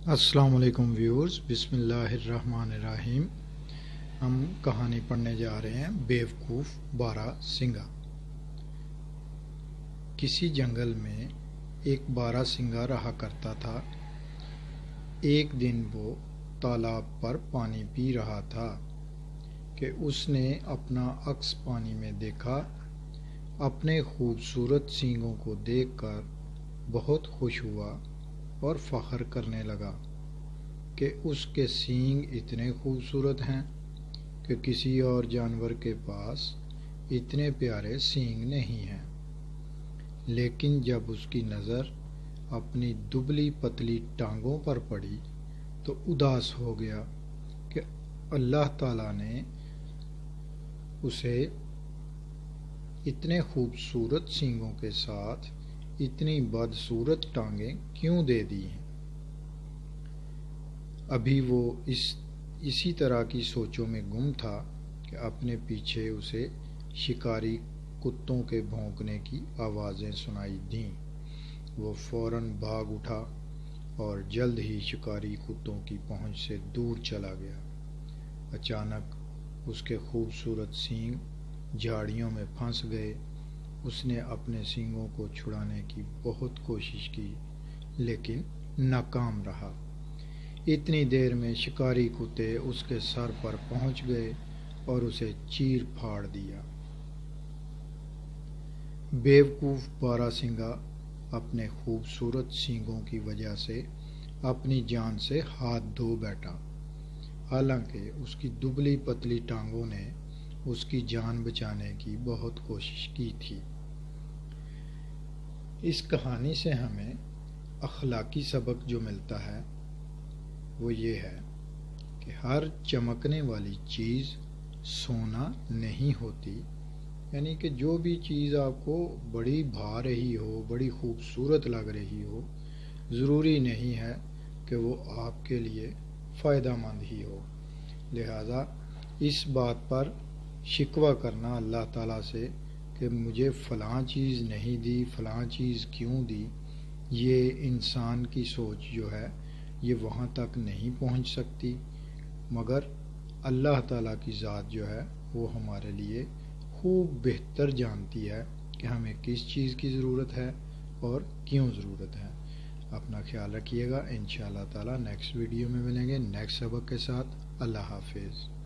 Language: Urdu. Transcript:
السلام علیکم ویورز، بسم اللہ الرحمن الرحیم۔ ہم کہانی پڑھنے جا رہے ہیں بیوقوف بارہ سنگھا۔ کسی جنگل میں ایک بارہ سنگھا رہا کرتا تھا۔ ایک دن وہ تالاب پر پانی پی رہا تھا کہ اس نے اپنا عکس پانی میں دیکھا۔ اپنے خوبصورت سینگوں کو دیکھ کر بہت خوش ہوا اور فخر کرنے لگا کہ اس کے سینگ اتنے خوبصورت ہیں کہ کسی اور جانور کے پاس اتنے پیارے سینگ نہیں ہیں۔ لیکن جب اس کی نظر اپنی دبلی پتلی ٹانگوں پر پڑی تو اداس ہو گیا کہ اللہ تعالیٰ نے اسے اتنے خوبصورت سینگوں کے ساتھ اتنی بدصورت ٹانگیں کیوں دے دی ہیں۔ ابھی وہ اسی طرح کی سوچوں میں گم تھا کہ اپنے پیچھے اسے شکاری کتوں کے بھونکنے کی آوازیں سنائی دیں۔ وہ فوراً بھاگ اٹھا اور جلد ہی شکاری کتوں کی پہنچ سے دور چلا گیا۔ اچانک اس کے خوبصورت سینگ جھاڑیوں میں پھنس گئے۔ اس نے اپنے سینگوں کو چھڑانے کی بہت کوشش کی لیکن ناکام رہا۔ اتنی دیر میں شکاری کتے اس کے سر پر پہنچ گئے اور اسے چیر پھاڑ دیا۔ بیوقوف بارہ سنگھا اپنے خوبصورت سینگوں کی وجہ سے اپنی جان سے ہاتھ دھو بیٹھا، حالانکہ اس کی دبلی پتلی ٹانگوں نے اس کی جان بچانے کی بہت کوشش کی تھی۔ اس کہانی سے ہمیں اخلاقی سبق جو ملتا ہے وہ یہ ہے کہ ہر چمکنے والی چیز سونا نہیں ہوتی، یعنی کہ جو بھی چیز آپ کو بڑی بھا رہی ہو، بڑی خوبصورت لگ رہی ہو، ضروری نہیں ہے کہ وہ آپ کے لیے فائدہ مند ہی ہو۔ لہذا اس بات پر شکوہ کرنا اللہ تعالیٰ سے کہ مجھے فلاں چیز نہیں دی، فلاں چیز کیوں دی، یہ انسان کی سوچ جو ہے یہ وہاں تک نہیں پہنچ سکتی، مگر اللہ تعالیٰ کی ذات جو ہے وہ ہمارے لیے خوب بہتر جانتی ہے کہ ہمیں کس چیز کی ضرورت ہے اور کیوں ضرورت ہے۔ اپنا خیال رکھیے گا، انشاءاللہ تعالیٰ نیکسٹ ویڈیو میں ملیں گے نیکسٹ سبق کے ساتھ۔ اللہ حافظ۔